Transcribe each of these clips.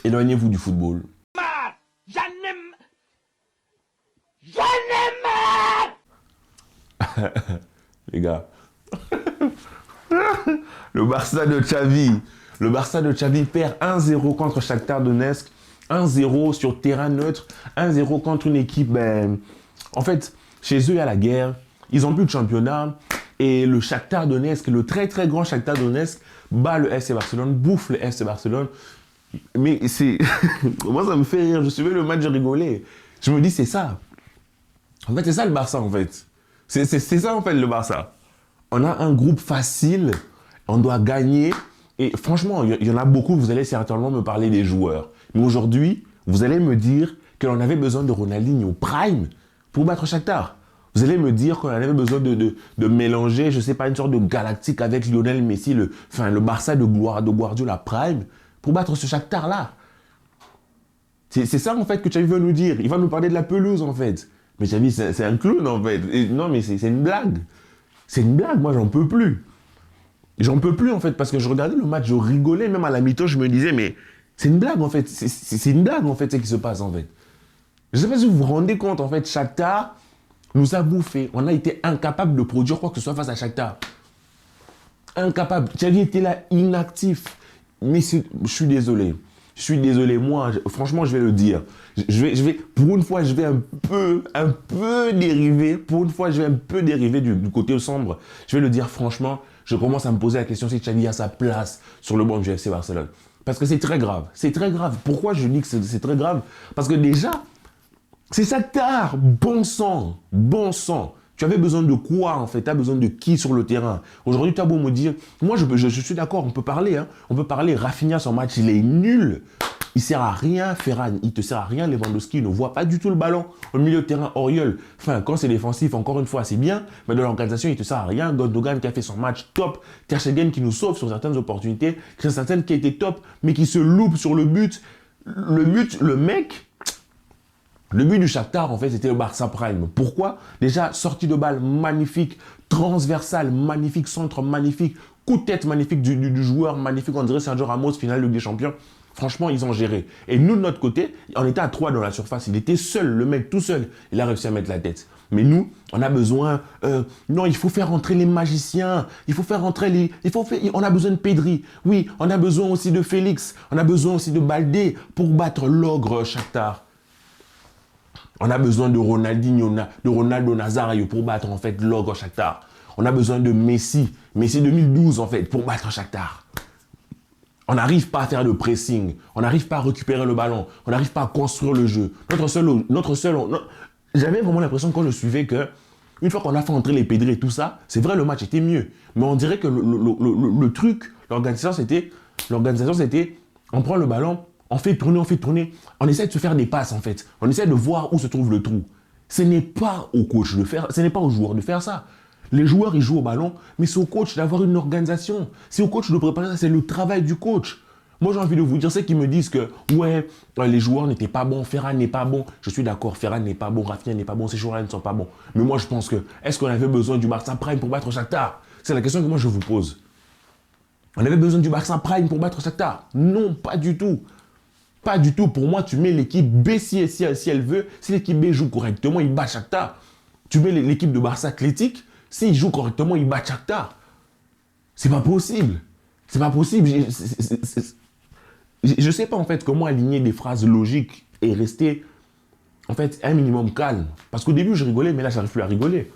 éloignez-vous du football. J'en ai marre. Les gars. Le Barça de Xavi. Le Barça de Xavi perd 1-0 contre Shakhtar Donetsk. 1-0 sur terrain neutre. 1-0 contre une équipe... en fait, chez eux, il y a la guerre. Ils n'ont plus de championnat. Et le Shakhtar Donetsk, le très très grand Shakhtar Donetsk, bat le FC Barcelone, bouffe le FC Barcelone. Mais c'est... Moi, ça me fait rire. Je suivais le match, je rigolais. Je me dis, c'est ça. En fait, c'est ça le Barça, en fait. C'est ça, en fait, le Barça. On a un groupe facile. On doit gagner. Et franchement, il y en a beaucoup. Vous allez certainement me parler des joueurs. Mais aujourd'hui, vous allez me dire que l'on avait besoin de Ronaldinho Prime pour battre Shakhtar. Vous allez me dire qu'on avait besoin de mélanger, je ne sais pas, une sorte de galactique avec Lionel Messi, le Barça de Guardiola Prime, pour battre ce Shakhtar-là. C'est ça, en fait, que Xavi veut nous dire. Il va nous parler de la pelouse, en fait. Mais Xavi, c'est un clown, en fait. Et non, mais c'est une blague. C'est une blague, moi, j'en peux plus. J'en peux plus, en fait, parce que je regardais le match, je rigolais, même à la mi-temps, je me disais, mais c'est une blague, en fait. C'est une blague, en fait, ce qui se passe, en fait. Je ne sais pas si vous vous rendez compte, en fait, Shakhtar nous a bouffé. On a été incapable de produire quoi que ce soit face à Shakhtar. Incapable. Xavi était là, inactif. Mais je suis désolé. Je suis désolé. Moi, franchement, je vais le dire. Pour une fois, je vais un peu dériver. Pour une fois, je vais un peu dériver du côté sombre. Je vais le dire franchement. Je commence à me poser la question si Xavi a sa place sur le banc du FC Barcelone. Parce que c'est très grave. C'est très grave. Pourquoi je dis que c'est très grave? Parce que déjà, c'est Shakhtar, bon sang, bon sang. Tu avais besoin de quoi, en fait? Tu as besoin de qui sur le terrain? Aujourd'hui, tu as beau me dire, moi, je suis d'accord, on peut parler. Hein. On peut parler, Rafinha, son match, il est nul. Il ne sert à rien, Ferran, il ne te sert à rien. Lewandowski, il ne voit pas du tout le ballon. Au milieu de terrain, Auriol, enfin, quand c'est défensif, encore une fois, c'est bien. Mais dans l'organisation, il ne te sert à rien. Gundogan qui a fait son match top. Ter Stegen qui nous sauve sur certaines opportunités. Christensen qui était top, mais qui se loupe sur le but. Le but du Shakhtar, en fait, c'était le Barça Prime. Pourquoi? Déjà, sortie de balle magnifique, transversale magnifique, centre magnifique, coup de tête magnifique du joueur magnifique, on dirait Sergio Ramos, finale Ligue des Champions. Franchement, ils ont géré. Et nous, de notre côté, on était à 3 dans la surface. Il était seul, le mec tout seul. Il a réussi à mettre la tête. Mais nous, on a besoin... non, il faut faire rentrer les magiciens. Il faut faire rentrer les... on a besoin de Pedri. Oui, on a besoin aussi de Félix. On a besoin aussi de Baldé pour battre l'ogre Shakhtar. On a besoin de Ronaldinho, de Ronaldo Nazario pour battre en fait l'ogre Shakhtar. On a besoin de Messi 2012 en fait pour battre Shakhtar. On n'arrive pas à faire de pressing, on n'arrive pas à récupérer le ballon, on n'arrive pas à construire le jeu. J'avais vraiment l'impression quand je suivais que une fois qu'on a fait entrer les Pedri et tout ça, c'est vrai le match était mieux, mais on dirait que le truc, l'organisation c'était, on prend le ballon. On fait tourner, on essaie de se faire des passes en fait. On essaie de voir où se trouve le trou. Ce n'est pas au coach de faire, ce n'est pas aux joueurs de faire ça. Les joueurs, ils jouent au ballon, mais c'est au coach d'avoir une organisation. C'est au coach de préparer ça, c'est le travail du coach. Moi, j'ai envie de vous dire, ceux qui me disent que, ouais, les joueurs n'étaient pas bons, Ferran n'est pas bon. Je suis d'accord, Ferran n'est pas bon, Rafinha n'est pas bon, ces joueurs-là ne sont pas bons. Mais moi, je pense que, est-ce qu'on avait besoin du Barça Prime pour battre Shakhtar? C'est la question que moi, je vous pose. On avait besoin du Barça Prime pour battre Shakhtar? Non, pas du tout. Pas du tout. Pour moi, tu mets l'équipe B si elle veut. Si l'équipe B joue correctement, il bat Shakhtar. Tu mets l'équipe de Barça Athlétique. S'il joue correctement, il bat Shakhtar. C'est pas possible. C'est pas possible. Je sais pas en fait comment aligner des phrases logiques et rester en fait un minimum calme. Parce qu'au début, je rigolais, mais là, j'arrive plus à rigoler.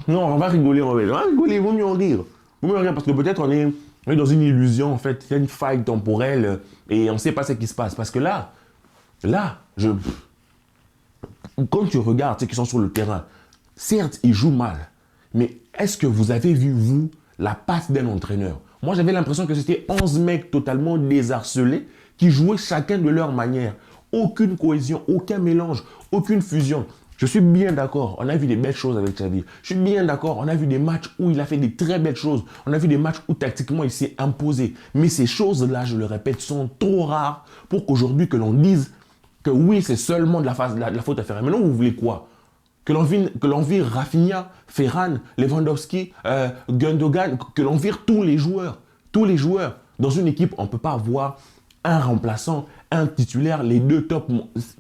Non, on va rigoler, on va rigoler. Il vaut mieux en rire. Il vaut mieux en rire parce que peut-être on est dans une illusion, en fait, il y a une faille temporelle et on ne sait pas ce qui se passe. Parce que là, quand tu regardes ceux qui sont sur le terrain, certes, ils jouent mal, mais est-ce que vous avez vu, vous, la passe d'un entraîneur? Moi, j'avais l'impression que c'était 11 mecs totalement désharcelés qui jouaient chacun de leur manière. Aucune cohésion, aucun mélange, aucune fusion. Je suis bien d'accord, on a vu des belles choses avec Xavi. Je suis bien d'accord, on a vu des matchs où il a fait des très belles choses. On a vu des matchs où tactiquement il s'est imposé. Mais ces choses-là, je le répète, sont trop rares pour qu'aujourd'hui que l'on dise que oui, c'est seulement de la faute à Ferran. Maintenant, vous voulez quoi? Que l'on vire Rafinha, Ferran, Lewandowski, Gundogan, que l'on vire tous les joueurs. Tous les joueurs. Dans une équipe, on ne peut pas avoir un remplaçant, un titulaire, les deux top.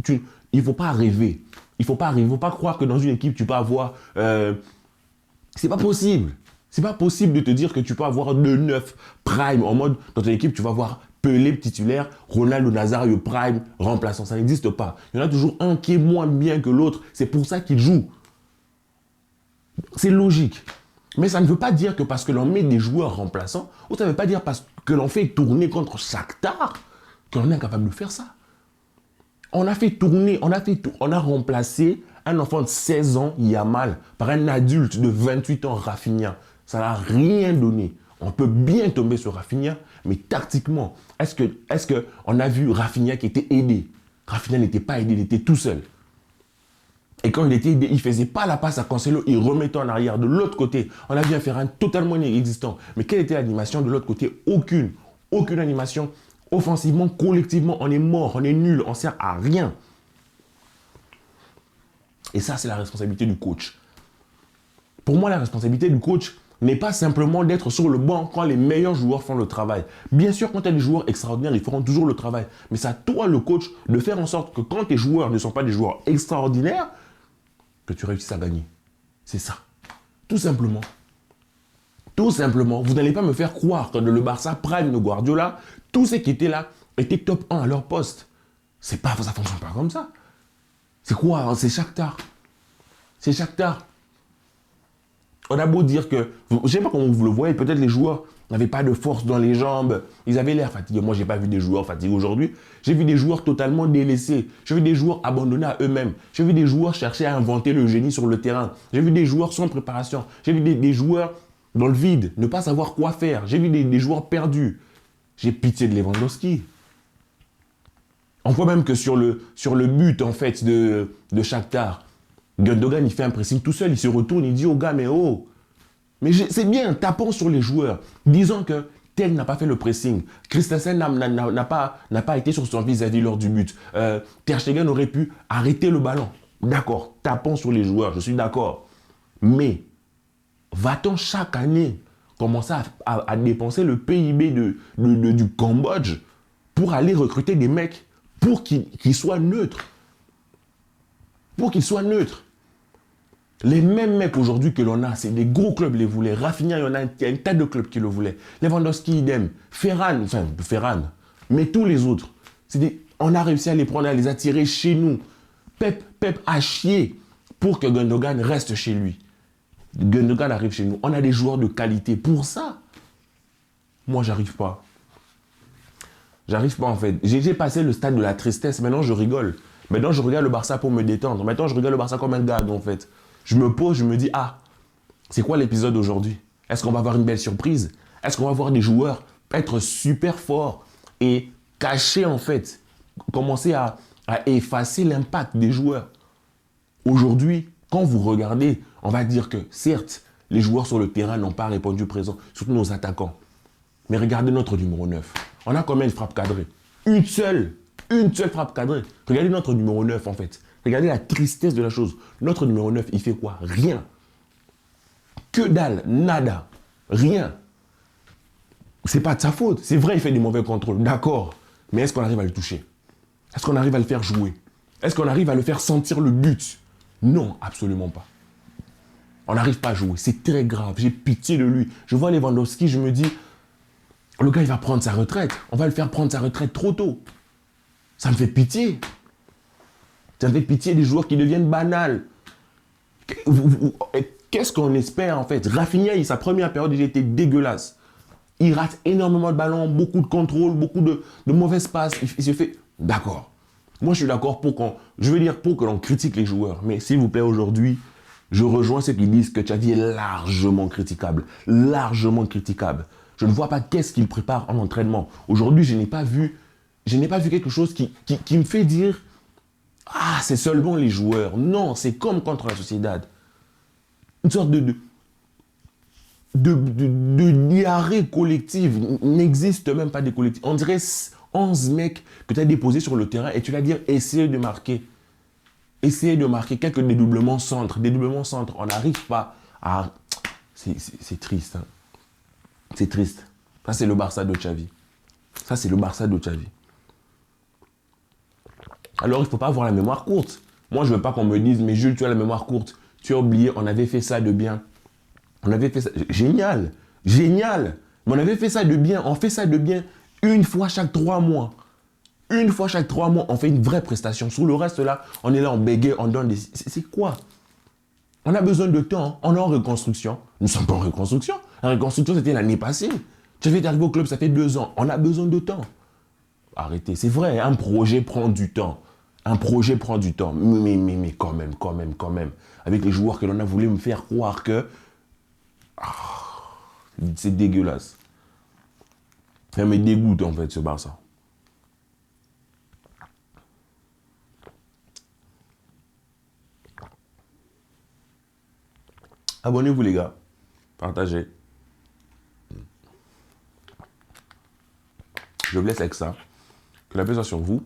Il ne faut pas rêver. Il ne faut pas croire que dans une équipe, tu peux avoir... c'est pas possible. C'est pas possible de te dire que tu peux avoir 2-9 prime en mode, dans ton équipe, tu vas avoir Pelé titulaire, Ronaldo Nazario prime, remplaçant. Ça n'existe pas. Il y en a toujours un qui est moins bien que l'autre. C'est pour ça qu'il joue. C'est logique. Mais ça ne veut pas dire que parce que l'on met des joueurs remplaçants, ou ça ne veut pas dire parce que l'on fait tourner contre Shakhtar, qu'on est incapable de faire ça. On a fait tourner, on a remplacé un enfant de 16 ans, Yamal, par un adulte de 28 ans, Rafinha. Ça n'a rien donné. On peut bien tomber sur Rafinha, mais tactiquement, est-ce que on a vu Rafinha qui était aidé? Rafinha n'était pas aidé, il était tout seul. Et quand il était aidé, il ne faisait pas la passe à Cancelo, il remettait en arrière. De l'autre côté, on a vu un Ferran totalement inexistant. Mais quelle était l'animation de l'autre côté? Aucune. Aucune animation. Offensivement, collectivement, on est mort, on est nul, on ne sert à rien. Et ça, c'est la responsabilité du coach. Pour moi, la responsabilité du coach n'est pas simplement d'être sur le banc quand les meilleurs joueurs font le travail. Bien sûr, quand tu as des joueurs extraordinaires, ils feront toujours le travail. Mais c'est à toi, le coach, de faire en sorte que quand tes joueurs ne sont pas des joueurs extraordinaires, que tu réussisses à gagner. C'est ça. Tout simplement. Tout simplement. Vous n'allez pas me faire croire que dans le Barça prime de Guardiola, tous ceux qui étaient là étaient top 1 à leur poste. Ça ne fonctionne pas comme ça. C'est quoi hein? C'est Shakhtar. C'est Shakhtar. On a beau dire que, je ne sais pas comment vous le voyez, peut-être les joueurs n'avaient pas de force dans les jambes, ils avaient l'air fatigués. Moi, je n'ai pas vu des joueurs fatigués aujourd'hui. J'ai vu des joueurs totalement délaissés. J'ai vu des joueurs abandonnés à eux-mêmes. J'ai vu des joueurs chercher à inventer le génie sur le terrain. J'ai vu des joueurs sans préparation. J'ai vu des joueurs dans le vide, ne pas savoir quoi faire. J'ai vu des joueurs perdus. J'ai pitié de Lewandowski. On voit même que sur le but, en fait, de Shakhtar, Gundogan, il fait un pressing tout seul, il se retourne, il dit au gars, mais oh, mais c'est bien, tapons sur les joueurs. Disons que tel n'a pas fait le pressing. Christensen n'a pas été sur son vis-à-vis lors du but. Ter Stegen aurait pu arrêter le ballon. D'accord, tapons sur les joueurs, je suis d'accord. Mais va-t-on chaque année commencer à dépenser le PIB du Cambodge pour aller recruter des mecs pour qu'ils soient neutres? Pour qu'ils soient neutres. Les mêmes mecs aujourd'hui que l'on a, c'est des gros clubs les voulaient. Rafinha, il y a un tas de clubs qui le voulaient. Lewandowski, idem. Ferran, mais tous les autres. On a réussi à les prendre, à les attirer chez nous. Pep a chié pour que Gundogan reste chez lui. Gundogan arrive chez nous. On a des joueurs de qualité pour ça. Moi, j'arrive pas. J'arrive pas en fait. J'ai passé le stade de la tristesse. Maintenant, je rigole. Maintenant, je regarde le Barça pour me détendre. Maintenant, je regarde le Barça comme un gag en fait. Je me pose, je me dis, ah, c'est quoi l'épisode d'aujourd'hui? Est-ce qu'on va avoir une belle surprise? Est-ce qu'on va voir des joueurs être super forts et cacher en fait, commencer à effacer l'impact des joueurs? Aujourd'hui, quand vous regardez, on va dire que certes, les joueurs sur le terrain n'ont pas répondu présent, surtout nos attaquants. Mais regardez notre numéro 9. On a combien de frappes cadrées? Une seule frappe cadrée. Regardez notre numéro 9 en fait. Regardez la tristesse de la chose. Notre numéro 9, il fait quoi? Rien. Que dalle, nada, rien. C'est pas de sa faute. C'est vrai, il fait des mauvais contrôles, d'accord. Mais est-ce qu'on arrive à le toucher? Est-ce qu'on arrive à le faire jouer? Est-ce qu'on arrive à le faire sentir le but? Non, absolument pas. On n'arrive pas à jouer. C'est très grave. J'ai pitié de lui. Je vois Lewandowski, je me dis, le gars, il va prendre sa retraite. On va le faire prendre sa retraite trop tôt. Ça me fait pitié. Ça me fait pitié des joueurs qui deviennent banals. Qu'est-ce qu'on espère en fait? Rafinha, sa première période, il était dégueulasse. Il rate énormément de ballons, beaucoup de contrôle, beaucoup de mauvaises passes. Il se fait... D'accord. Moi, je suis d'accord pour que l'on critique les joueurs. Mais s'il vous plaît, aujourd'hui, je rejoins ceux qui disent que Xavi est largement critiquable. Largement critiquable. Je ne vois pas qu'est-ce qu'il prépare en entraînement. Aujourd'hui, je n'ai pas vu quelque chose qui me fait dire « Ah, c'est seulement les joueurs ». Non, c'est comme contre la Sociedad. Une sorte de diarrhée collective. Il n'existe même pas de collectif. On dirait 11 mecs que tu as déposés sur le terrain et tu vas dire « Essayez de marquer ». Essayez de marquer quelques dédoublements centres. On n'arrive pas à... C'est triste. Hein. C'est triste. Ça, c'est le Barça de Xavi. Ça, c'est le Barça de Xavi. Alors, il ne faut pas avoir la mémoire courte. Moi, je ne veux pas qu'on me dise, mais Jules, tu as la mémoire courte. Tu as oublié, on avait fait ça de bien. On avait fait ça. Génial. Génial. Mais on avait fait ça de bien. On fait ça de bien une fois chaque 3 mois. Une fois chaque 3 mois, on fait une vraie prestation. Sur le reste, là, on est là, on bégaye, on donne des... C'est quoi? On a besoin de temps. On est en reconstruction. Nous ne sommes pas en reconstruction. La reconstruction, c'était l'année passée. Tu avais arrivé au club, ça fait 2 ans. On a besoin de temps. Arrêtez. C'est vrai, un projet prend du temps. Un projet prend du temps. Mais quand même. Avec les joueurs que l'on a voulu me faire croire que... c'est dégueulasse. Ça me dégoûte, en fait, ce Barça. Abonnez-vous, les gars. Partagez. Je vous laisse avec ça. Que la paix soit sur vous.